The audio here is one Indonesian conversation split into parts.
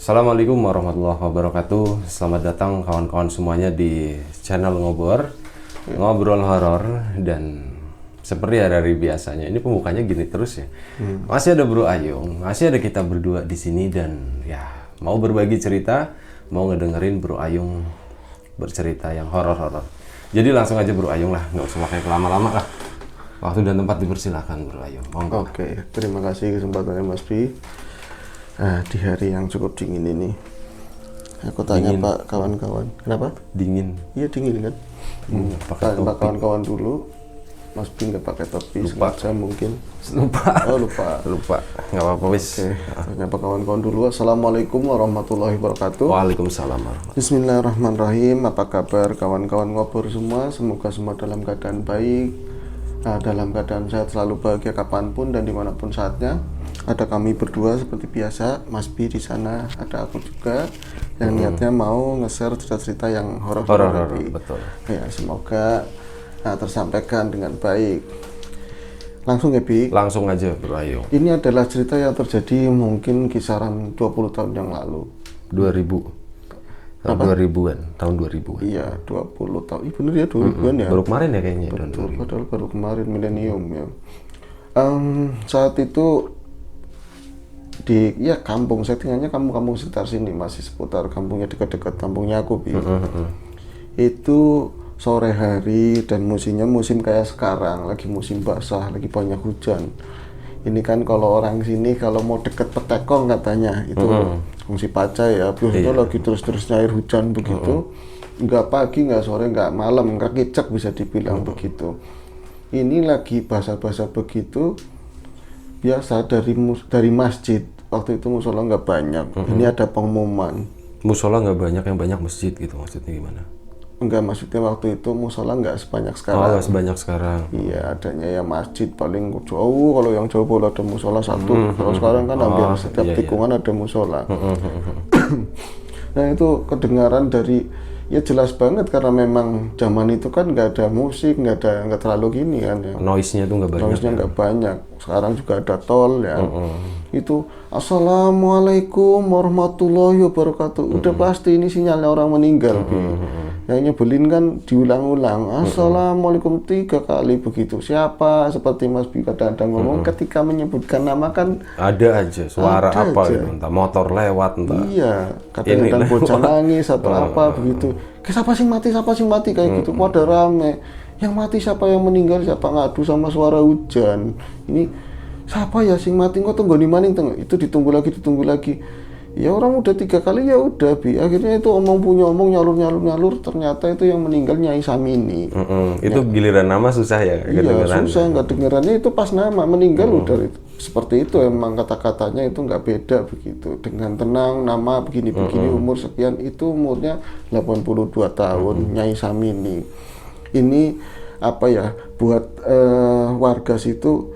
Assalamualaikum warahmatullahi wabarakatuh. Selamat datang kawan-kawan semuanya di channel Ngobor, ngobrol horor. Dan seperti hari biasanya, ini pembukanya gini terus ya. Masih ada Bro Ayung, masih ada kita berdua di sini dan ya mau berbagi cerita, mau ngedengerin Bro Ayung bercerita yang horor-horor. Jadi langsung aja Bro Ayung lah, nggak usah pakai lama-lama lah. Waktu dan tempat dipersilakan Bro Ayung. Monggo. Oke, terima kasih kesempatannya Mas Bi. Di hari yang cukup dingin ini, aku tanya Dingin. Pak kawan-kawan, kenapa? Dingin. Iya dingin kan? Pakai Tanya Pak topi. kawan-kawan dulu, Mas Bi nggak pakai topi, Lupa. sengaja mungkin. Lupa. Oh lupa. Lupa. Nggak apa-apa wis. Oke, tanya Pak kawan-kawan dulu. Assalamualaikum warahmatullahi wabarakatuh. Waalaikumsalam warahmatullahi. Bismillahirrahmanirrahim. Apa kabar kawan-kawan Ngobor semua? Semoga semua dalam keadaan baik, dalam keadaan sehat, selalu bahagia kapanpun dan dimanapun saatnya. Ada kami berdua seperti biasa, Mas Bi di sana, ada aku juga yang niatnya mau nge-share cerita-cerita yang horor-horor Horor, tadi. betul. Ya, semoga tersampaikan dengan baik. Langsung ya Bi. Langsung aja Bro Ayung. Ini adalah cerita yang terjadi mungkin kisaran 20 tahun yang lalu. 2000. Tahun 2000-an, tahun 2000-an. Iya, 20 tahun. Iya bener ya 2000-an ya. Baru kemarin ya kayaknya tahun Betul, 2000. padahal baru kemarin milenium ya. Saat itu di kampung, settingannya kampung-kampung sekitar sini, masih seputar kampungnya, dekat-dekat kampungnya aku Bi. Itu sore hari dan musim kayak sekarang, lagi musim basah, lagi banyak hujan. Ini kan kalau orang sini kalau mau deket petekong katanya itu fungsi paca ya, biasanya lagi terus-terusnya air hujan begitu. Nggak pagi, nggak sore, nggak malam, nggak kicek bisa dibilang begitu. Ini lagi basah-basah begitu, biasa dari masjid. Waktu itu musola nggak banyak. Ini ada pengumuman. Musola nggak banyak, yang banyak masjid gitu, maksudnya gimana? Enggak, maksudnya waktu itu musola nggak sebanyak Oh, sekarang. nggak sebanyak sekarang. Iya, adanya ya masjid paling jauh. Kalau yang jauh boleh ada musola satu. Kalau sekarang kan hampir setiap tikungan ada musola. Nah itu kedengaran dari, ya jelas banget karena memang zaman itu kan nggak ada musik, nggak terlalu gini kan ya. Noise-nya tuh nggak banyak. Noise-nya nggak banyak. Sekarang juga ada tol ya. Itu Assalamualaikum warahmatullahi wabarakatuh. Udah pasti ini sinyalnya orang meninggal. Yang nyebelin kan diulang-ulang. Assalamualaikum 3 kali begitu. Siapa? Seperti Mas Bi kadang-kadang ngomong ketika menyebutkan nama kan Ada aja suara Ada apa aja. gitu, entah motor lewat, entah. iya, kadang-kadang bocah nangis atau apa begitu. Siapa sing mati kayak gitu. Pada rame. Yang mati siapa, yang meninggal siapa, ngadu sama suara hujan. Ini siapa ya sing mati, kok tunggu di maning tengah. Itu ditunggu lagi. Ya orang udah 3 kali ya udah Bi. Akhirnya itu omong nyalur. Ternyata itu yang meninggal Nyai Samini. Itu giliran nama susah ya Iya kedengeran. susah, nggak dengerannya itu pas nama meninggal udah itu. Seperti itu emang kata-katanya itu nggak beda begitu. Dengan tenang nama begini umur sekian, itu umurnya 82 tahun Nyai Samini. Ini apa ya buat warga situ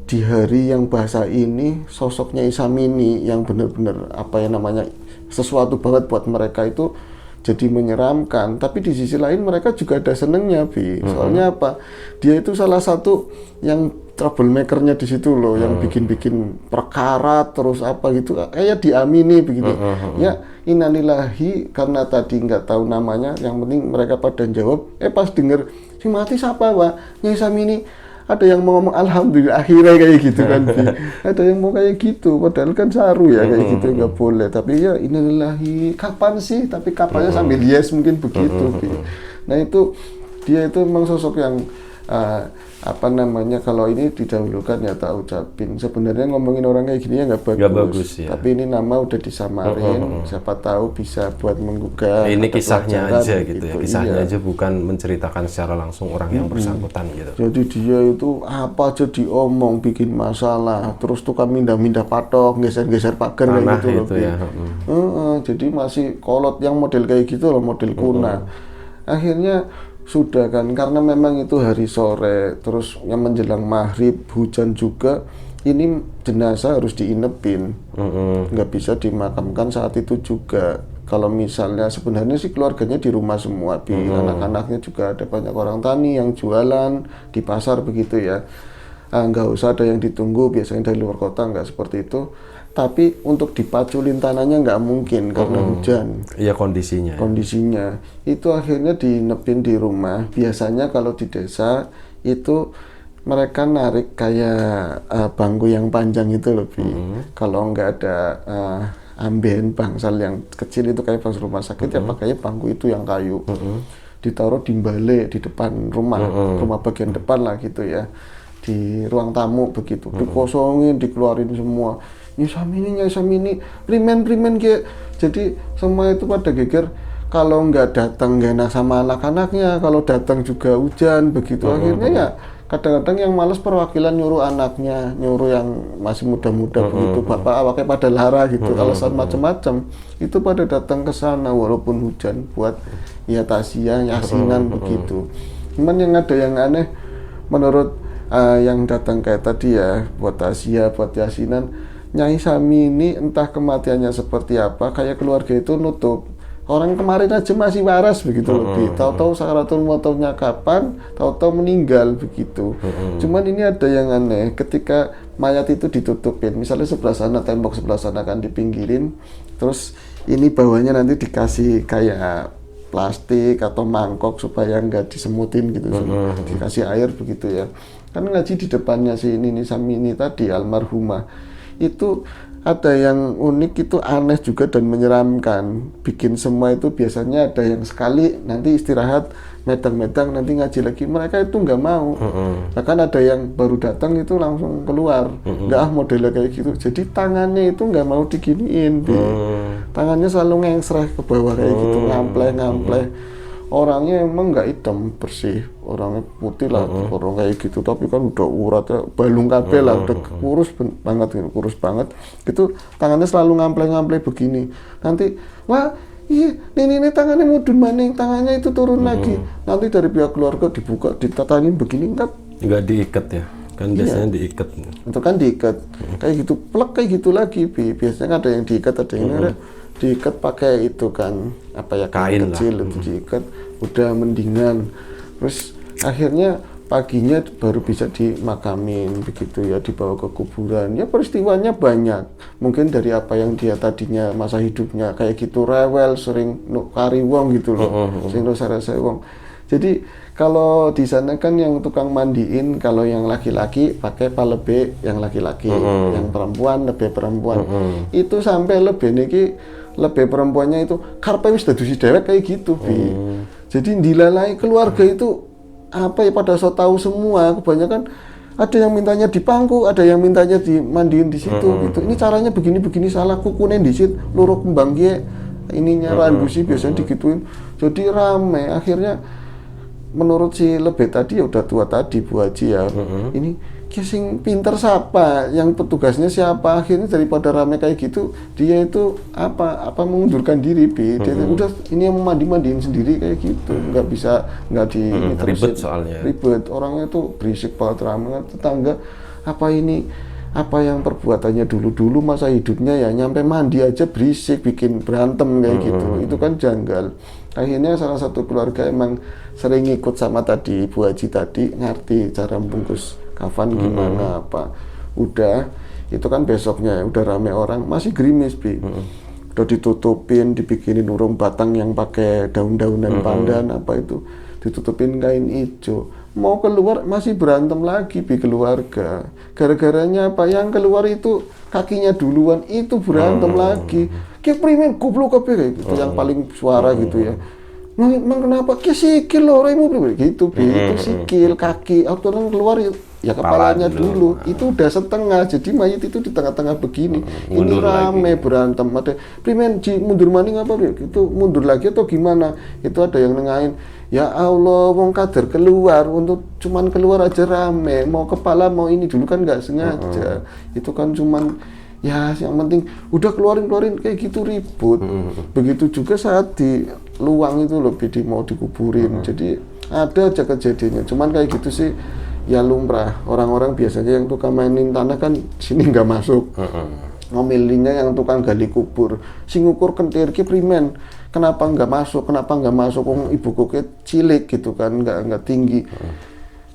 di hari yang bahasa ini, sosoknya Isamini yang benar-benar apa ya namanya sesuatu banget buat mereka itu jadi menyeramkan. Tapi di sisi lain mereka juga ada senengnya Bi. Soalnya apa? Dia itu salah satu yang troublemakernya di situ loh, yang bikin perkara terus apa gitu, kayak diamini begitu. Ya innalillahi, karena tadi nggak tahu namanya, yang penting mereka pada jawab. Pas denger si mati siapa Pak? Nyai Samini. Ada yang mau ngomong alhamdulillah akhirnya kayak gitu kan Bi. Ada yang mau kayak gitu, padahal kan saru ya kayak gitu, nggak boleh. Tapi ya innalillahi, kapan sih? Tapi kapannya sambil yes mungkin begitu Bi. Nah itu dia itu memang sosok yang apa namanya, kalau ini didahulukan ya tak ucapin. Sebenarnya ngomongin orang kayak gini ya nggak bagus, ya. tapi ini nama udah disamarin. Siapa tahu bisa buat menggugah. Ini atau kisahnya pelajaran aja gitu ya. Kisahnya Iya. aja, bukan menceritakan secara langsung orang yang bersangkutan gitu. Jadi dia itu apa aja diomong, bikin masalah, terus tukang mindah-mindah patok, geser-geser pagar kayak Tanah gitu loh. itu Bi. ya. Jadi masih kolot yang model kayak gitu loh, model kuna. Akhirnya sudah kan, karena memang itu hari sore, terus yang menjelang maghrib, hujan juga. Ini jenazah harus diinepin, nggak bisa dimakamkan saat itu juga. Kalau misalnya sebenarnya sih keluarganya di rumah semua, Bi. Anak-anaknya juga ada banyak orang tani yang jualan di pasar begitu ya. nggak usah ada yang ditunggu, biasanya dari luar kota nggak seperti itu. Tapi untuk dipaculin tanahnya nggak mungkin karena hujan. Iya kondisinya. Kondisinya itu akhirnya dinepin di rumah. Biasanya kalau di desa itu mereka narik kayak bangku yang panjang itu lebih. Kalau nggak ada amben bangsal yang kecil itu kayak bangsal rumah sakit ya pakainya bangku itu yang kayu. Ditaruh di balik di depan rumah, rumah bagian depan lah gitu ya. Di ruang tamu begitu. Dikosongin, dikeluarin semua. Nyai Samini, primen kayak. Jadi semua itu pada geger. Kalau nggak datang nggak enak sama anak-anaknya, kalau datang juga hujan begitu. Akhirnya ya kadang-kadang yang malas perwakilan nyuruh anaknya, nyuruh yang masih muda-muda begitu, bapak awaknya pada lara gitu, alasan macam-macam. Itu pada datang ke sana walaupun hujan buat ya tasya, yasinan begitu. Cuman yang ada yang aneh menurut yang datang kayak tadi ya, buat tasya, buat yasinan. Nyai Samini entah kematiannya seperti apa, kayak keluarga itu nutup. Orang kemarin aja masih waras begitu lebih. Tahu-tahu sakaratul mautnya kapan, tahu-tahu meninggal begitu. Cuman ini ada yang aneh, ketika mayat itu ditutupin, misalnya sebelah sana tembok sebelah sana kan dipinggirin, terus ini bawahnya nanti dikasih kayak plastik atau mangkok supaya nggak disemutin gitu, dikasih air begitu ya. Kan ngaji di depannya si ini nih Samini tadi almarhumah. Itu ada yang unik, itu aneh juga dan menyeramkan. Bikin semua itu biasanya ada yang sekali nanti istirahat medang-medang nanti ngaji lagi, mereka itu nggak mau. Bahkan ada yang baru datang itu langsung keluar, nggak modelnya kayak gitu. Jadi tangannya itu nggak mau diginiin, tangannya selalu ngengsreh ke bawah kayak gitu, ngampleh. Orangnya emang nggak hitam bersih, orangnya putih lah, orang kayak gitu. Tapi kan udah uratnya balung kabel lah, udah kurus banget. Itu tangannya selalu ngampleh begini. Nanti, wah, iya, ini tangannya mudun maning, tangannya itu turun lagi. Nanti dari pihak keluarga dibuka, ditatanin begini, nggak diikat ya? Kan biasanya diikat. Itu kan diikat, kayak gitu, plek kayak gitu lagi. Biasanya ada yang diikat, ada yang diikat pakai itu kan apa ya, kain kecil itu diikat, udah mendingan. Terus akhirnya paginya baru bisa dimakamin begitu ya, dibawa ke kuburan. Ya peristiwanya banyak, mungkin dari apa yang dia tadinya masa hidupnya kayak gitu, rewel, sering nukari wong gitu loh, sering rasa wong. Jadi kalau di sana kan yang tukang mandiin, kalau yang laki-laki pakai palebe yang laki-laki, yang perempuan lebih perempuan. Itu sampai lebih perempuannya itu karpe wis dadusi dewek kayak gitu, Bi. Jadi dilalai keluarga itu apa ya, pada so tahu semua. Kebanyakan ada yang mintanya di pangku, ada yang mintanya dimandiin di situ gitu. Ini caranya begini salah, kukunen di situ, luruk kembang gie, ininya randusi biasanya digituin. Jadi rame. Akhirnya menurut si Lebet tadi ya udah tua tadi Bu Haji ya. Ini sing pinter siapa, yang petugasnya siapa. Akhirnya daripada rame kayak gitu, dia itu apa mengundurkan diri, Bi. Dia udah ini yang mandiin sendiri kayak gitu, nggak ribet soalnya. Ribet, orangnya tuh berisik banget, rame. Tetangga apa yang perbuatannya dulu masa hidupnya ya nyampe mandi aja berisik, bikin berantem kayak gitu. Itu kan janggal. Akhirnya salah satu keluarga emang sering ikut sama tadi Bu Haji tadi, ngerti cara bungkus kafan gimana apa. Udah itu kan besoknya udah rame orang, masih gerimis, Bi. Udah ditutupin, dibikinin urung batang yang pakai daun-daunan pandan apa itu, ditutupin kain hijau. Mau keluar masih berantem lagi, Bi, keluarga. Gara-garanya apa, yang keluar itu kakinya duluan, itu berantem lagi. Kayak primen goblok kayak gitu, yang paling suara gitu ya. Emang kenapa? Kayak sikil loh, gitu, Bi. Itu sikil, kaki, orang keluar ya kepalanya dulu. Itu udah setengah, jadi mayat itu di tengah-tengah begini. Ini rame lagi. Berantem, ada primen mundur maning apa gitu, mundur lagi atau gimana? Itu ada yang nengahin. Ya Allah, wong kader keluar, untuk cuman keluar aja rame, mau kepala mau ini dulu kan nggak sengaja. Itu kan cuman ya yang penting udah keluarin kayak gitu ribut. Begitu juga saat di luang itu lebih mau dikuburin. Jadi ada aja kejadiannya. Cuman kayak gitu sih ya lumrah. Orang-orang biasanya yang tukang mainin tanah kan sini nggak masuk. Ngomelinya yang tukang gali kubur, sing ukur kentir ki primen. Kenapa nggak masuk? Ibu koke cilik gitu kan, nggak tinggi.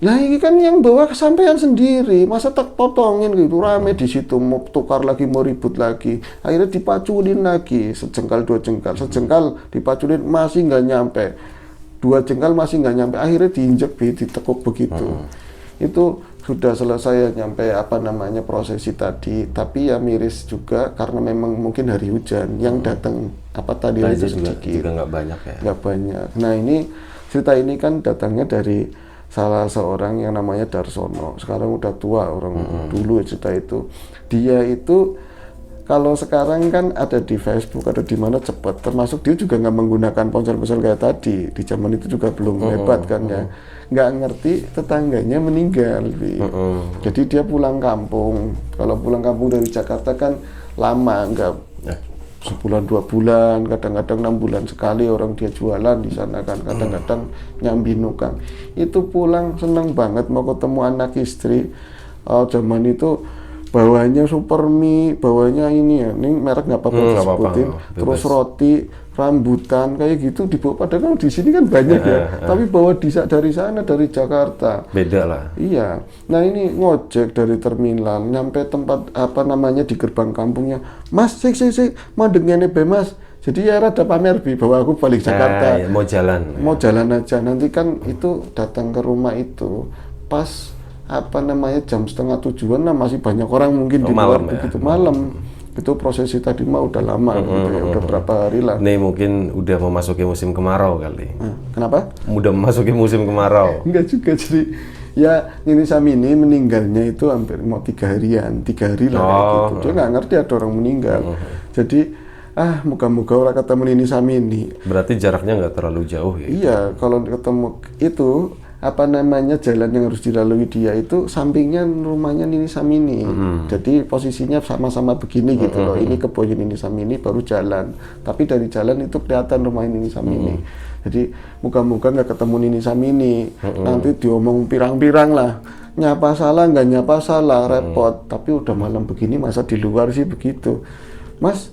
Nah ini kan yang bawa kesampaian sendiri, masa tak potongin gitu, rame di situ, mau tukar lagi, mau ribut lagi, akhirnya dipaculin lagi, sejengkal 2 jengkal, sejengkal dipaculin masih nggak nyampe, 2 jengkal masih nggak nyampe, akhirnya diinjek, ditekuk begitu. Itu sudah selesai nyampe apa namanya prosesi tadi, tapi ya miris juga karena memang mungkin hari hujan, yang datang apa tadi itu sedikit, juga nggak banyak ya. nggak banyak. Nah ini cerita ini kan datangnya dari salah seorang yang namanya Darsono, sekarang udah tua orang dulu cerita itu. Dia itu kalau sekarang kan ada di Facebook, ada di mana cepat, termasuk dia juga nggak menggunakan ponsel-ponsel kayak tadi. Di zaman itu juga belum hebat kan ya, nggak ngerti tetangganya meninggal. Jadi dia pulang kampung. Kalau pulang kampung dari Jakarta kan lama, nggak sebulan 2 bulan, kadang-kadang 6 bulan sekali orang dia jualan di sana kan, kadang-kadang nyambi nukang. Itu pulang seneng banget mau ketemu anak istri. Zaman itu bawahnya Supermi, bawahnya ini ya, ini merek nggak apa-apa disebutin, terus roti, rambutan kayak gitu dibawa. Padahal di sini kan banyak ya, tapi bawa dari sana, dari Jakarta. Beda lah. Iya. Nah ini ngojek dari terminal, nyampe tempat apa namanya di gerbang kampungnya. Mas, sik, mandengnya be mas. Jadi ya rada pamer bi bahwa aku balik Jakarta. Ya, mau jalan. Mau jalan aja. Nanti kan itu datang ke rumah itu pas apa namanya jam 6:30 lah, masih banyak orang mungkin di luar begitu malam. Itu prosesi tadi mah udah lama gitu ya, udah berapa hari lah. Nih mungkin udah memasuki musim kemarau kali. Kenapa? Udah memasuki musim kemarau. Enggak juga, jadi ya Nini Samini meninggalnya itu hampir mau 3 harian, 3 hari lah kayak gitu. Dia nggak ngerti ada orang meninggal. Jadi moga-moga orang ketemu Nini Samini. Berarti jaraknya nggak terlalu jauh ya? Iya, kalau ketemu itu apa namanya jalan yang harus dilalui dia itu sampingnya rumahnya Nini Samini. Jadi posisinya sama-sama begini gitu loh. Ini kebunnya Nini Samini baru jalan. Tapi dari jalan itu kelihatan rumah Nini Samini. Jadi moga-moga nggak ketemu Nini Samini. Nanti diomong pirang-pirang lah. Nyapa salah nggak nyapa salah, repot. Tapi udah malam begini masa di luar sih begitu. Mas,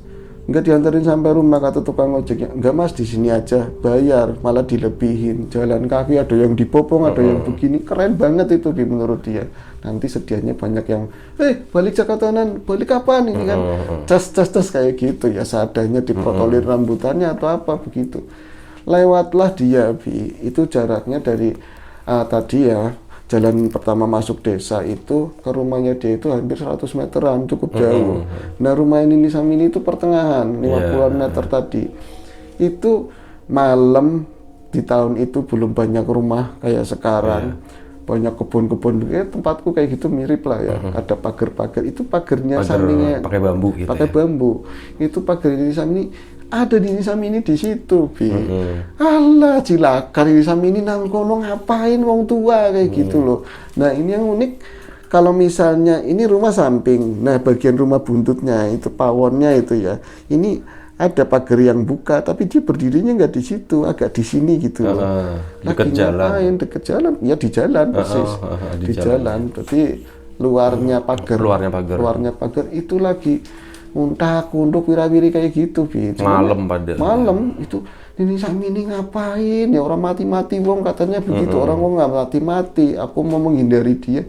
nggak diantarin sampai rumah, kata tukang ojeknya. Enggak mas, di sini aja, bayar, malah dilebihin. Jalan kaki ada yang dipopong, ada yang begini. Keren banget itu menurut dia. Nanti sedianya banyak yang, balik Jakartaan, balik kapan ini kan? Cas kayak gitu ya, seadanya diprotolir rambutannya atau apa begitu. Lewatlah dia, itu jaraknya dari tadi ya, jalan pertama masuk desa itu ke rumahnya dia itu hampir 100 meteran, cukup jauh. Nah rumah Nini Samini itu pertengahan, 50-an meter tadi. Itu malam di tahun itu belum banyak rumah kayak sekarang. Banyak kebun-kebun, tempatku kayak gitu mirip lah ya. Ada pagar-pagar, itu pagarnya Samini pakai bambu gitu. Pakai bambu. Itu pagar Nini Samini. Ada Nini Samini di situ, Alah, cilaka Nini Samini nang kono ngapain wong tua kayak gitu loh. Nah, ini yang unik kalau misalnya ini rumah samping. Nah, bagian rumah buntutnya itu pawonnya itu ya. Ini ada pagar yang buka tapi dia berdirinya nggak di situ, agak di sini gitu loh. Dekat jalan. Deket jalan. Ya di jalan persis. Di jalan. Berarti luarnya pagar. Luarnya pagar itu lagi untak-unduk wira-wiri kayak gitu, malam padahal. Malam itu Nini Samini ngapain ya, orang mati-mati wong katanya begitu. Orang wong nggak mati-mati, aku mau menghindari dia.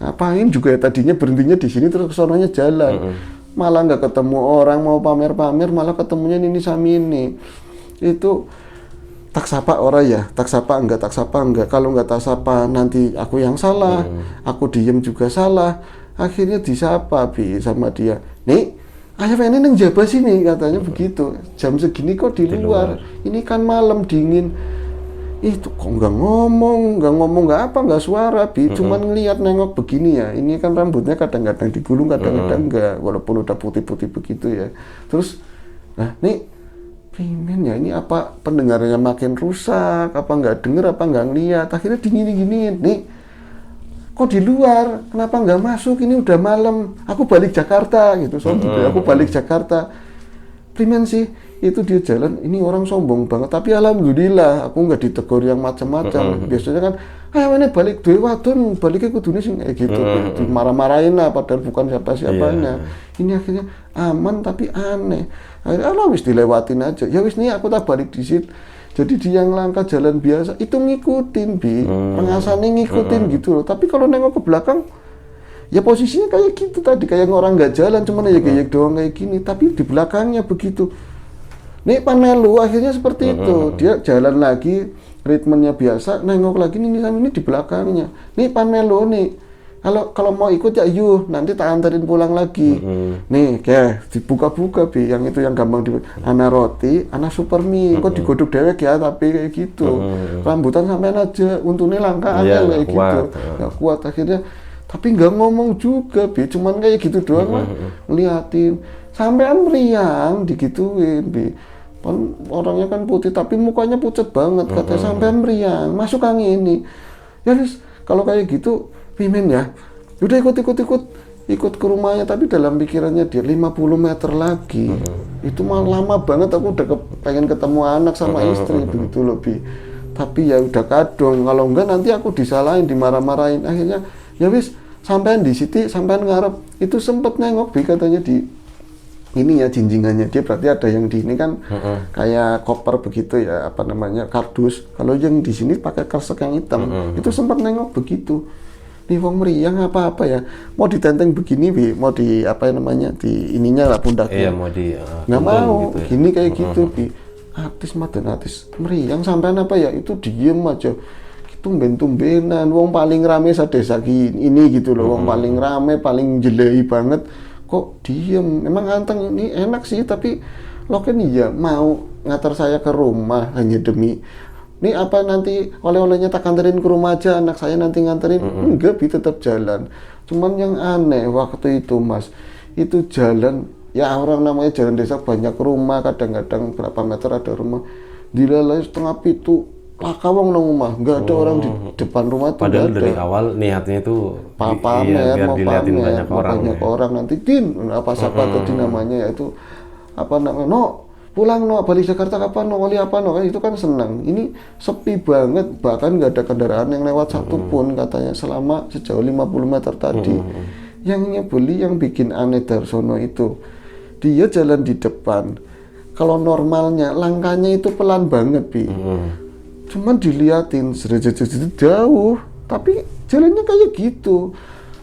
Ngapain juga ya, tadinya berhentinya di sini terus kesononya jalan. Malah nggak ketemu orang, mau pamer-pamer malah ketemunya Nini Samini. Itu tak sapa orang ya, tak sapa enggak. Kalau nggak tak sapa nanti aku yang salah, aku diem juga salah. Akhirnya disapa sama dia. Nih, ayah ini neng jaba sini katanya begitu. Jam segini kok di luar. Ini kan malam dingin. Itu kok nggak ngomong nggak suara, cuman ngeliat nengok begini ya. Ini kan rambutnya kadang-kadang digulung, kadang-kadang enggak, walaupun udah putih-putih begitu ya. Terus, nah nih, primen ya ini apa pendengarannya makin rusak, apa nggak denger, apa nggak ngeliat. Akhirnya digini-giniin, nih. Kok di luar, kenapa nggak masuk, ini udah malam, aku balik Jakarta gitu, aku balik Jakarta. Primen sih, itu dia jalan, ini orang sombong banget, tapi alhamdulillah aku nggak ditegur yang macam-macam. Biasanya kan, mana balik duwe wadon, baliknya kudune sing kayak gitu, marah-marahin lah, padahal bukan siapa-siapanya. Ini akhirnya aman tapi aneh. Akhirnya wis dilewatin aja, ya wis nih aku tak balik di situ. Jadi dia yang langkah jalan biasa itu ngikutin Bi, pengasannya ngikutin gitu loh. Tapi kalau nengok ke belakang, ya posisinya kayak gitu tadi, kayak orang nggak jalan, cuman ya kayak doang kayak gini. Tapi di belakangnya begitu. Nih Panelu akhirnya seperti itu, dia jalan lagi, ritmenya biasa, nengok lagi nih sama ini di belakangnya. Nih Panelu nih. Kalau mau ikut ya yuk, nanti tak anterin pulang lagi. Nih, kayak dibuka-buka Bi, yang itu yang gampang di ana roti, ana super mie, kok digodok dewek ya, tapi kayak gitu. Rambutan sampean aja, untungnya langka kayak gitu. Nggak kuat akhirnya, tapi nggak ngomong juga Bi, cuman kayak gitu doang lah, ngeliatin. Sampean meriang digituin Bi. Orangnya kan putih, tapi mukanya pucat banget, katanya sampean meriang, masuk angin ini. Ya kalau kayak gitu, Pimen ya, udah ikut ke rumahnya, tapi dalam pikirannya dia 50 meter lagi, itu malah lama banget, aku udah pengen ketemu anak sama istri, begitu loh Bi. Tapi ya udah kadung, kalau enggak nanti aku disalahin, dimarah-marahin, akhirnya ya wis, sampean di situ, sampean ngarep, itu sempet nengok Bi, katanya di ini ya jinjingannya dia, berarti ada yang di ini kan kayak koper begitu ya, apa namanya, kardus. Kalau yang di sini pakai kresek yang hitam, itu sempat nengok begitu. Nih wong meriang apa ya, mau ditenteng begini Bi, mau di apa namanya, di ininya lah pundaknya. Iya, mau di nggak mau gitu ya. gini kayak gitu Bi. Artis maden artis meriang sampean apa ya, itu diem aja. Tumben-tumbenan, wong paling rame sadesa ini gitu loh, wong paling rame, paling jelei banget, kok diem. Memang anteng ini enak sih, tapi lo kan iya mau ngantar saya ke rumah hanya demi ini apa, nanti oleh-olehnya tak anterin ke rumah aja, anak saya nanti nganterin. Enggak Bi, tetap jalan. Cuman yang aneh waktu itu Mas, itu jalan, ya orang namanya jalan desa banyak rumah, kadang-kadang berapa meter ada rumah, dilalai setengah pitu pakawang nang rumah, nggak ada orang di depan rumah tuh. Padahal dari awal niatnya itu pamer, biar mau dilihatin pamer, banyak orang. Orang nanti apa siapa tadi namanya, yaitu apa namanya, no pulang no, balik Jakarta kapan no, wali apa no, kan itu kan senang. Ini sepi banget, bahkan nggak ada kendaraan yang lewat satupun katanya selama sejauh 50 meter tadi. Yang nyebeli, yang bikin aneh Darsono itu, dia jalan di depan. Kalau normalnya langkahnya itu pelan banget Bi. Cuman diliatin jauh, tapi jalannya kayak gitu.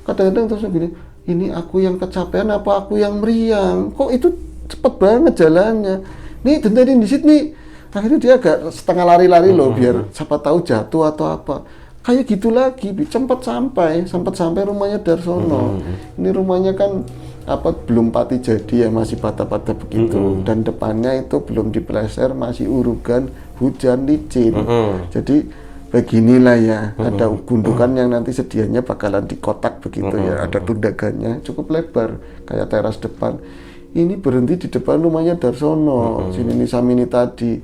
Kadang-kadang terus gini, ini aku yang kecapean apa aku yang meriang? Kok itu cepet banget jalannya. Nih denterin di sini. Akhirnya dia agak setengah lari-lari loh, biar siapa tahu jatuh atau apa. Kayak gitu lagi, sempat sampai rumahnya Darsono. Ini rumahnya kan apa, belum pati jadi ya, masih bata-bata begitu. Dan depannya itu belum dipleser, masih urugan, hujan, licin. Jadi beginilah ya, ada gundukan yang nanti sedianya bakalan dikotak begitu ya, ada tundagannya cukup lebar kayak teras depan. Ini berhenti di depan rumahnya Darsono, sini nih Samini tadi.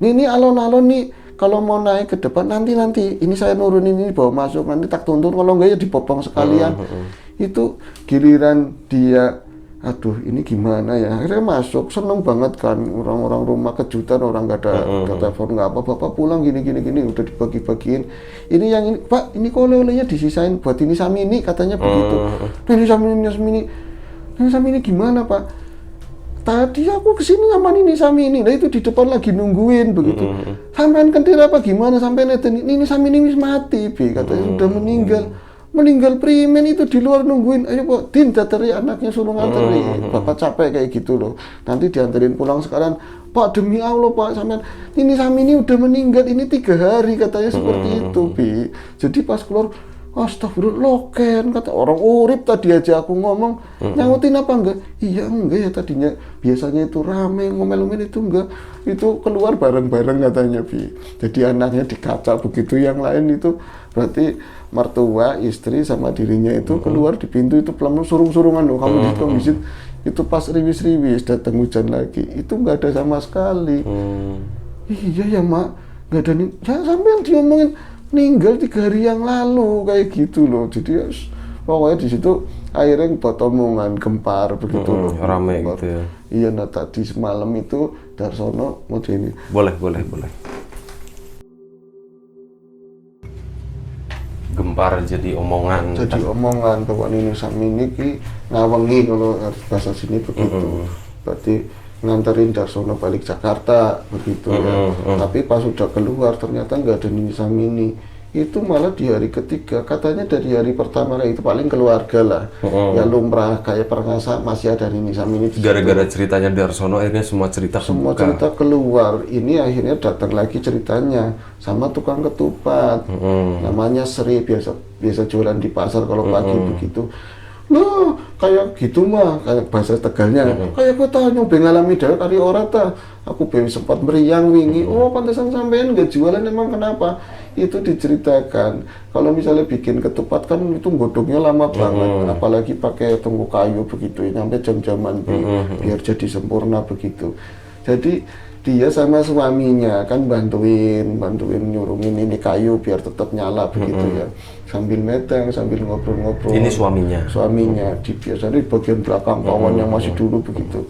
Ini alon-alon nih, kalau mau naik ke depan nanti ini saya nurunin ini bawa masuk, nanti tak tuntun, kalau enggak ya dipopong sekalian. Itu giliran dia, aduh ini gimana ya, akhirnya masuk, seneng banget kan, orang-orang rumah kejutan, orang nggak ada telepon nggak apa, bapak pulang gini udah dibagi-bagiin. Ini yang ini Pak, ini kok oleh-olehnya disisain buat ini Samini katanya begitu. Nah ini Samini gimana Pak? Tadi aku kesini sama ini Samini, nah itu di depan lagi nungguin begitu. Sampean kentir apa gimana, sampean ini Samini wis mati Bi, katanya sudah meninggal primen itu di luar nungguin. Ayo Pak, Din dateri anaknya suruh nganterin. Bapak capek kayak gitu loh. Nanti dianterin pulang sekarang. Pak demi Allah Pak, sampean ini Samini udah meninggal ini 3 hari katanya seperti itu Bi. Jadi pas keluar, astagfirullah Ken, kata orang urip tadi aja aku ngomong, nyautin apa enggak? Iya enggak ya, tadinya biasanya itu rame ngomel-ngomel, itu enggak, itu keluar bareng-bareng katanya Bi. Jadi anaknya dikaca begitu, yang lain itu berarti mertua, istri sama dirinya itu keluar di pintu itu pelan surung-surungan loh, kamu di itu pas riwis-riwis datang hujan lagi, itu enggak ada sama sekali. Iya ya Mak, enggak ada nih, ya sampai yang diomongin meninggal 3 hari yang lalu kayak gitu loh. Jadi pokoknya di situ akhirnya buat omongan gempar begitu loh. Rame gitu ya. Iya, nah tadi semalam itu Darsono mau ini. Boleh. Gempar jadi omongan. Jadi omongan bahwa ini Samini ki ngawengi, kalau bahasa sini begitu. Berarti nganterin Darsono balik Jakarta begitu ya. Tapi pas sudah keluar ternyata nggak ada Nini Samini. Itu malah di hari ketiga, katanya dari hari pertama itu paling keluarga lah, ya lumrah kayak perkasa masih ada Nini Samini. Gara-gara ceritanya Darsono akhirnya semua cerita keluar. Ini akhirnya datang lagi ceritanya sama tukang ketupat, namanya Sri, biasa jualan di pasar kalau pagi begitu. Loh, kayak gitu mah, kayak bahasa Tegalnya. Kayak gue tahu nyoba ngalami dhewe kali ora ta. Aku sempat meriang wingi. Oh, pantesan sampean nggak jualan emang kenapa? Itu diceritakan. Kalau misalnya bikin ketupat kan itu godoknya lama banget, apalagi pakai tungku kayu begitu, sampai jam-jaman biar jadi sempurna begitu. Jadi dia sama suaminya kan bantuin nyurungin ini kayu biar tetap nyala begitu ya, sambil meteng sambil ngobrol-ngobrol. Ini suaminya biasanya di bagian belakang kawan yang masih dulu begitu.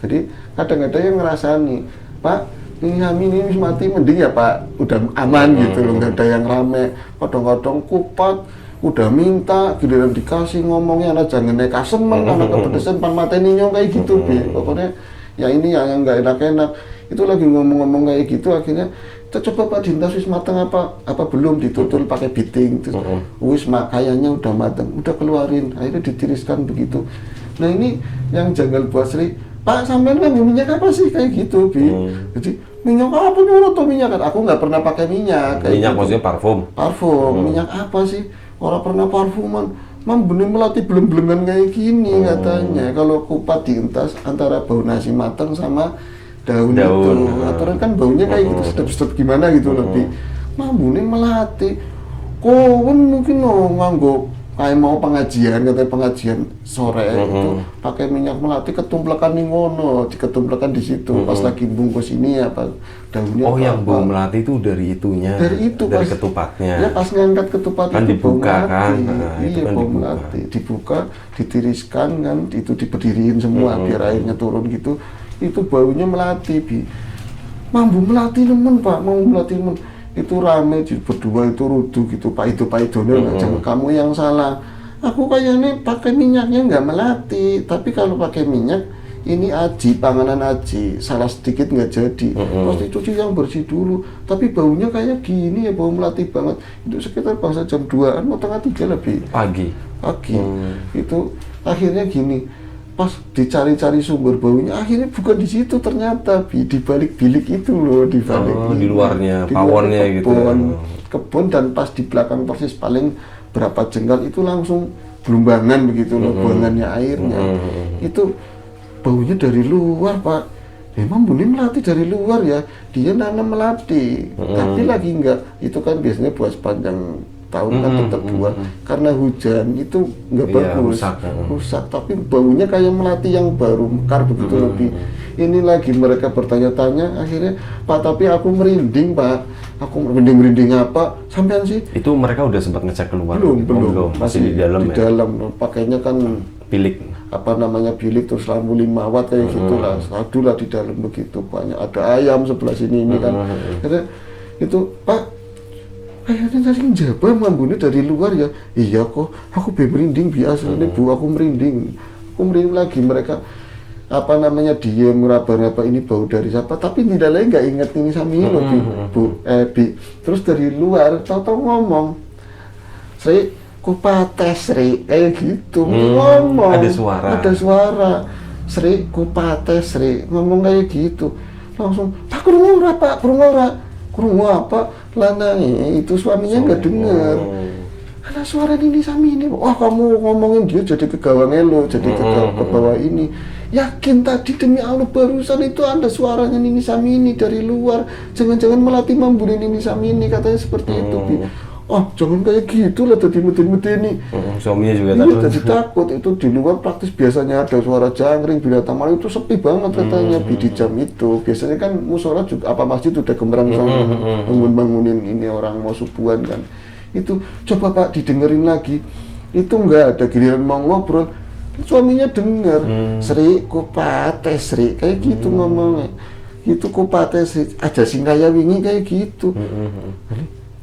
Jadi kadang-kadang yang ngerasani, Pak ini mati mending ya Pak, udah aman gitu loh, nggak ada yang rame. Kadang-kadang kupat udah minta giliran dikasih ngomongnya anak jangan naik kasemen, anak kepedesan pan mateni nyong kayak gitu pokoknya ya ini yang nggak enak-enak. Itu lagi ngomong-ngomong kayak gitu, akhirnya kita coba Pak Dintas wis mateng apa belum, ditutul pakai biting terus wis kayaknya udah mateng, udah keluarin, akhirnya ditiriskan begitu. Nah ini yang janggal buat Sri, Pak sampean kan minyak apa sih kayak gitu jadi minyak apa nyuruh tuh minyak kan aku nggak pernah pakai minyak kayak minyak gitu. Maksudnya parfum Minyak apa sih, orang pernah parfuman. Mam bener melatih belum-belengan kayak gini katanya. Kalau kupat dientas antara bau nasi matang sama daun. Itu aturan kan baunya kayak gitu sedap-sedap gimana gitu lebih. Mam bener melatih kowen mungkin nganggo kayak mau pengajian, katanya pengajian sore itu pakai minyak melati ketumplekan nih ngono, diketumplekan di situ pas lagi bungkus ini apa daunnya. Oh yang bau melati itu dari itunya, dari pas, ketupatnya. Ya pas ngangkat ketupat kan itu dibuka bau kan, iya kan bau melati, dibuka, ditiriskan kan, itu diberdiriin semua biar airnya turun gitu, itu baunya melati mambu melati nemen Pak, mau melati nemen. Itu rame berdua itu rudu gitu, Pak Idono jangan kamu yang salah, aku kayaknya pakai minyaknya nggak melati, tapi kalau pakai minyak ini aji, panganan aji, salah sedikit nggak jadi, pasti cuci yang bersih dulu, tapi baunya kayak gini ya, bau melati banget. Itu sekitar bangsa jam 2-an mau tengah 3 lebih pagi. Itu akhirnya gini, pas dicari-cari sumber baunya akhirnya bukan di situ, ternyata di balik bilik itu loh, di balik di luarnya pawonnya gitu kebun, dan pas di belakang persis paling berapa jengkal itu langsung gelumbangan begitu loh, buangannya airnya. Itu baunya dari luar Pak, memang benih melati dari luar ya, dia nanam melati tapi lagi enggak, itu kan biasanya buat sepanjang tahun kan tetap buah, karena hujan itu nggak bagus, rusak, tapi baunya kayak melati yang baru mekar begitu lebih. Ini lagi mereka bertanya-tanya, akhirnya Pak tapi aku merinding Pak, aku merinding apa sampean sih? Itu mereka udah sempat ngecek keluar? Belum, masih di dalam pakainya kan bilik bilik terus lampu 5 watt kayak gitulah, satu lah di dalam begitu, banyak ada ayam sebelah sini ini kan. Itu Pak kayaknya tadi njabah mambune dari luar ya. Iya kok, aku merinding biasanya Bu, aku merinding lagi. Mereka diem meraba-raba ini bau dari siapa, tapi tidak lain nggak ingat ini Sami Bu. Terus dari luar tahu-tahu ngomong, Sri kupates Sri, kayak gitu. Ngomong ada suara Sri kupates Sri, ngomong kayak gitu. Langsung Pak kurung apa lanang itu suaminya nggak dengar, ada suara Nini Sami ini. Wah kamu ngomongin dia jadi kegawangnya lo, jadi ke bawah ini. Yakin tadi demi Allah barusan itu ada suaranya Nini Sami ini dari luar, jangan-jangan melati mambunin Nini Sami ini, katanya seperti itu. Oh jangan kayak gitu lah, tadi medeni. Suaminya juga takut. Jadi takut. Itu di luar praktis biasanya ada suara jangkring, binatang malam itu sepi banget katanya di jam itu. Biasanya kan musola juga masjid udah gemerang sama bangunin ini orang mau subuhan kan. Itu coba Pak didengerin lagi. Itu enggak ada, giliran mau ngobrol suaminya denger. Sri kupate Sri kayak gitu ngomongnya. Itu kupate Sri aja sing kaya wingi kayak gitu.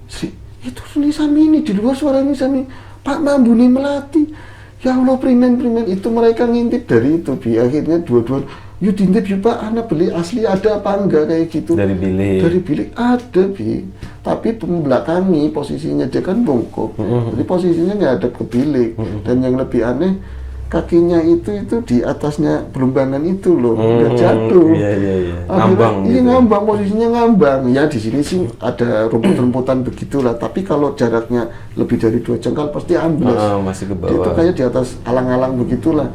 Sri itu Nini Sami ini di luar suara Nini Sami, Pak mambune melati. Ya Allah, primen itu mereka ngintip dari itu, Bi. Akhirnya dua-dua, yuk diintip yuk Pak, anak beli asli ada apa enggak kayak gitu. Dari bilik ada, Bi. Tapi pembelakangi posisinya dia kan bungkuk. Jadi posisinya nggak ada ke bilik. Dan yang lebih aneh, kakinya itu di atasnya belumbangan itu loh, nggak jatuh. Iya. Ngambang. Iya gitu. Ngambang, posisinya ngambang. Ya di sini sih ada rumput-rumputan begitulah. Tapi kalau jaraknya lebih dari 2 jengkal pasti ambles. Masih ke bawah. Itu kayak di atas alang-alang begitulah.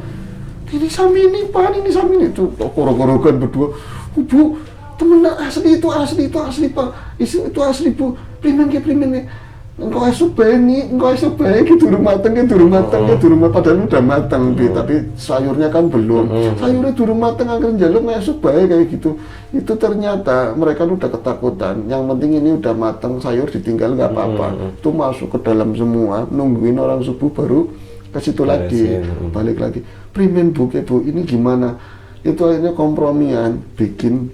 Ini Samini Pak, ini Samini itu korok-korokan berdua. Bu, temen asli itu asli Pak. Itu asli Bu. Primen ke. Engkau esok baik gitu rumah matang padahal udah matang tapi sayurnya kan belum sayurnya durung matang akhirnya jaluk esok baik kayak gitu. Itu ternyata mereka udah ketakutan, yang penting ini udah matang, sayur ditinggal nggak apa-apa. Itu masuk ke dalam semua, nungguin orang subuh baru ke situ lagi, balik lagi. Primen Bu, ini gimana? Itu akhirnya kompromian, bikin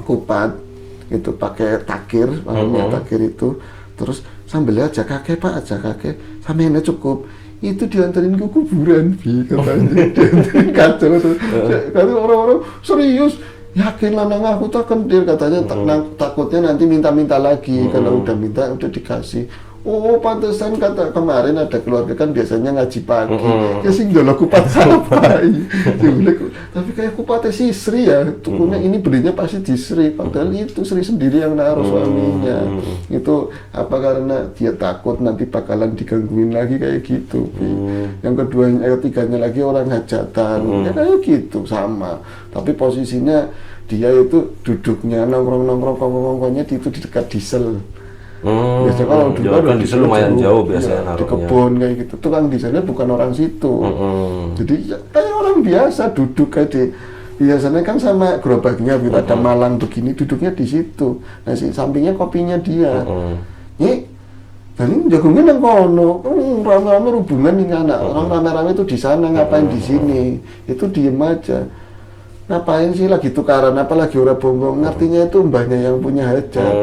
kupat itu pakai takir, takir itu, terus sambil aja kakek Pak, sampai ini cukup. Itu diantarin ke kuburan, Bi, katanya. Diantarin kacau. Kata orang-orang serius, yakin lanang aku takkan dia katanya takutnya nanti minta-minta lagi. Kalau udah minta udah dikasih. Oh, pantesan kata kemarin ada keluarga kan biasanya ngaji pagi. Ya sing dolo kupat apa? Tapi kayak kupatnya si Sri ya, tukunya ini belinya pasti di Sri, padahal itu Sri sendiri yang naruh suaminya. Itu apa karena dia takut nanti bakalan digangguin lagi kayak gitu. Yang ketiganya lagi orang hajatan. Ya kayak gitu sama. Tapi posisinya dia itu duduknya nongkrong-nongkrongnya itu di dekat diesel. Biasanya kalau dulu kan diesel lumayan jauh biasanya di kebun kayak gitu. Tukang dieselnya bukan orang situ. Jadi ya, kayak orang biasa duduk kayak di biasanya kan sama gerobaknya gitu, ada malang begini duduknya di situ. Nah sampingnya kopinya dia. Nih, jadi jagungnya nang kono, rame-rame hubungan nih anak. Orang rame-rame itu di sana ngapain di sini? Itu diem aja. Ngapain sih lagi tukaran, apalagi orang bongbong, ngertinya itu mbahnya yang punya hajat.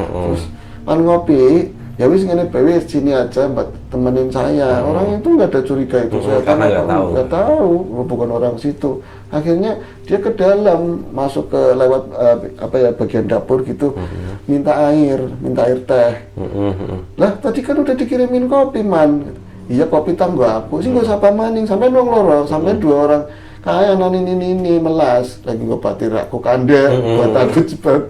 Terus ngopi, ya wis ngene bae sini aja buat temenin saya. Orang itu nggak ada curiga itu, saya kan nggak tahu, bukan orang situ. Akhirnya dia ke dalam, masuk ke lewat bagian dapur gitu, minta air teh. Lah tadi kan udah dikirimin kopi man. Iya kopi tanggo aku, sih nggak sapa maning, sampai nong loro, sampai 2 orang. Kayak ini melas, lagi gue patir aku kandel, buat aku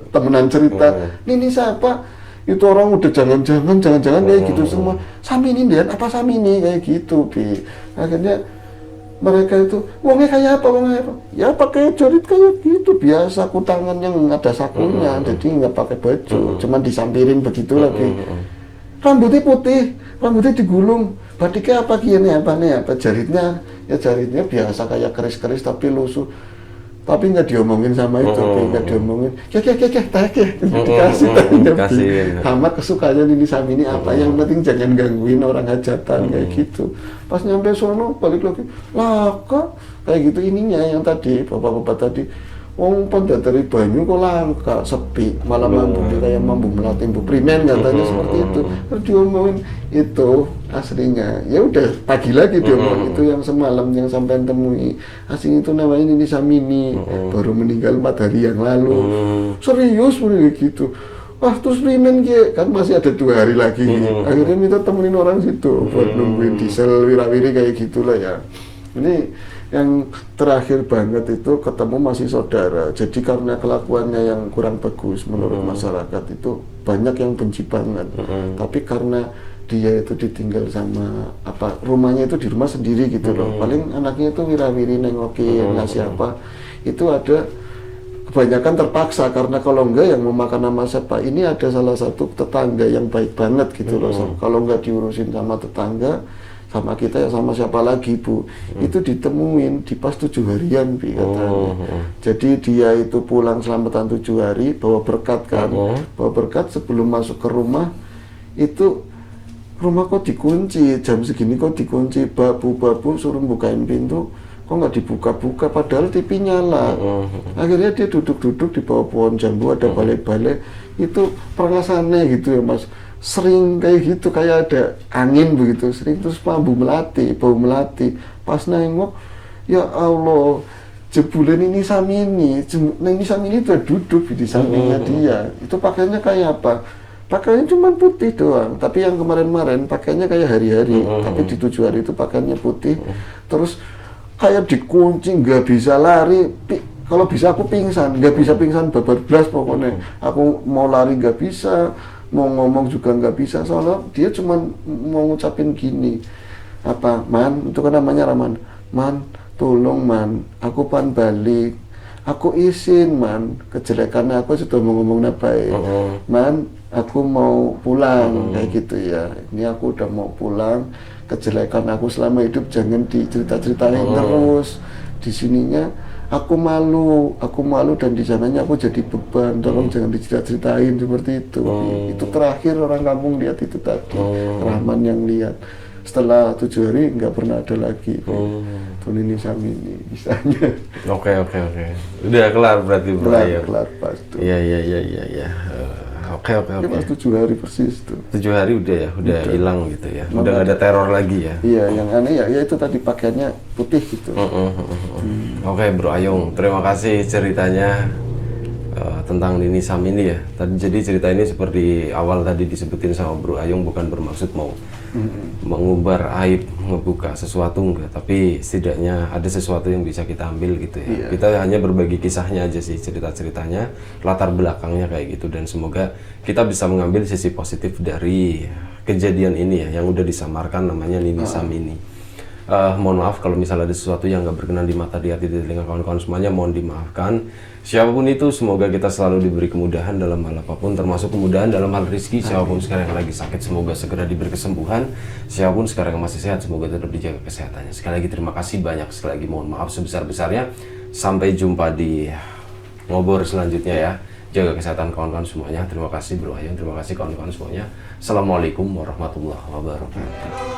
temenan cerita. Ini siapa? Itu orang udah jangan-jangan kayak gitu semua. Samini dia apa Samini kayak gitu, Bi. Akhirnya mereka itu wongnya kayak apa? Ya pakai jorit kayak gitu biasa, kutangan yang ada sakunya, jadi nggak pakai baju, cuman disampirin begitu lagi. Rambutnya putih, rambutnya digulung. Batiknya apa gini apa jaritnya biasa kayak keris-keris tapi lusuh. Tapi nggak diomongin sama itu, nggak diomongin. Dikasih tehnya. Sama kesukaannya ini Samini apa, yang penting jangan gangguin orang hajatan kayak gitu. Pas nyampe sono balik lagi, lah kok kayak gitu ininya yang tadi bapak-bapak tadi. Wong pun dari banyu kok langka sepi, malah mampu kayak mampu melatih bu primen katanya seperti itu. Terus diomongin itu aslinya, ya udah pagi lagi diomongin itu yang semalam yang sampai temui asing itu namanya ini Samini, baru meninggal 4 hari yang lalu. Serius gitu. Wah terus primen kan masih ada 2 hari lagi. Akhirnya minta temenin orang situ buat nungguin diesel wirawiri kayak gitulah ya. Ini yang terakhir banget itu ketemu masih saudara. Jadi karena kelakuannya yang kurang bagus menurut masyarakat itu banyak yang benci banget. Tapi karena dia itu ditinggal sama rumahnya itu di rumah sendiri gitu loh. Paling anaknya itu wirawiri nengokin ngasih apa. Itu ada kebanyakan terpaksa karena kalau enggak yang mau makan sama siapa. Ini ada salah satu tetangga yang baik banget gitu loh. Kalau enggak diurusin sama tetangga, sama kita ya sama siapa lagi Bu. Itu ditemuin di pas 7 harian Bi katanya. Jadi dia itu pulang selamatan 7 hari bawa berkat kan. Bawa berkat sebelum masuk ke rumah itu rumah kok dikunci, jam segini kok dikunci, babu suruh bukain pintu kok nggak dibuka-buka padahal TV nyala. Akhirnya dia duduk-duduk di bawah pohon jambu ada balai-balai itu perasaannya gitu ya Mas. sering kayak gitu, kayak ada angin begitu, sering terus bau melati. Pas nengok, ya Allah, jebulan ini Samini itu duduk di sampingnya dia. Itu pakainya kayak apa? Pakainya cuma putih doang, tapi yang kemarin-kemarin pakainya kayak hari-hari, tapi di 7 hari itu pakainya putih. Terus kayak dikunci, nggak bisa lari. Kalau bisa aku pingsan, nggak bisa pingsan bablas pokoknya. Aku mau lari nggak bisa, mau ngomong juga nggak bisa, soalnya dia cuma mau ngucapin gini, apa, Man, itu kan namanya Rahman, Man, tolong Man, aku pan balik, aku izin Man, kejelekan aku sudah mau ngomong baik, Man, aku mau pulang, kayak gitu ya. Ini aku udah mau pulang, kejelekan aku selama hidup jangan dicerita-ceritain terus. Di sininya aku malu dan di sananya aku jadi beban. Tolong jangan dicerita-ceritain seperti itu. Itu terakhir orang kampung lihat itu tadi. Rahman yang lihat. Setelah 7 hari nggak pernah ada lagi. Nini Samini misalnya. Oke. Udah kelar berarti Bro Ayung. Kelar pas tuh. Iya. Oke. Pas 7 hari persis tuh. 7 hari udah hilang gitu ya. Udah nggak ada teror lagi ya. Iya, yang aneh ya itu tadi pakaiannya putih gitu. Oke Bro Ayung, terima kasih ceritanya tentang Nini Samini ya. Jadi cerita ini seperti awal tadi disebutin sama Bro Ayung, bukan bermaksud mau mengumbar aib, ngebuka sesuatu enggak, tapi setidaknya ada sesuatu yang bisa kita ambil gitu ya. Kita hanya berbagi kisahnya aja sih, cerita-ceritanya, latar belakangnya kayak gitu, dan semoga kita bisa mengambil sisi positif dari kejadian ini ya, yang udah disamarkan namanya Nini Samini. Mohon maaf kalau misalnya ada sesuatu yang nggak berkenan di mata, di hati, di telinga kawan-kawan semuanya, mohon dimaafkan. Siapapun itu, semoga kita selalu diberi kemudahan dalam hal apapun, termasuk kemudahan dalam hal rezeki. Siapapun sekarang yang lagi sakit, semoga segera diberi kesembuhan. Siapapun sekarang yang masih sehat, semoga tetap dijaga kesehatannya. Sekali lagi terima kasih banyak, sekali lagi mohon maaf sebesar-besarnya. Sampai jumpa di ngobor selanjutnya ya. Jaga kesehatan kawan-kawan semuanya. Terima kasih Bro Ayung, terima kasih kawan-kawan semuanya. Assalamualaikum warahmatullahi wabarakatuh.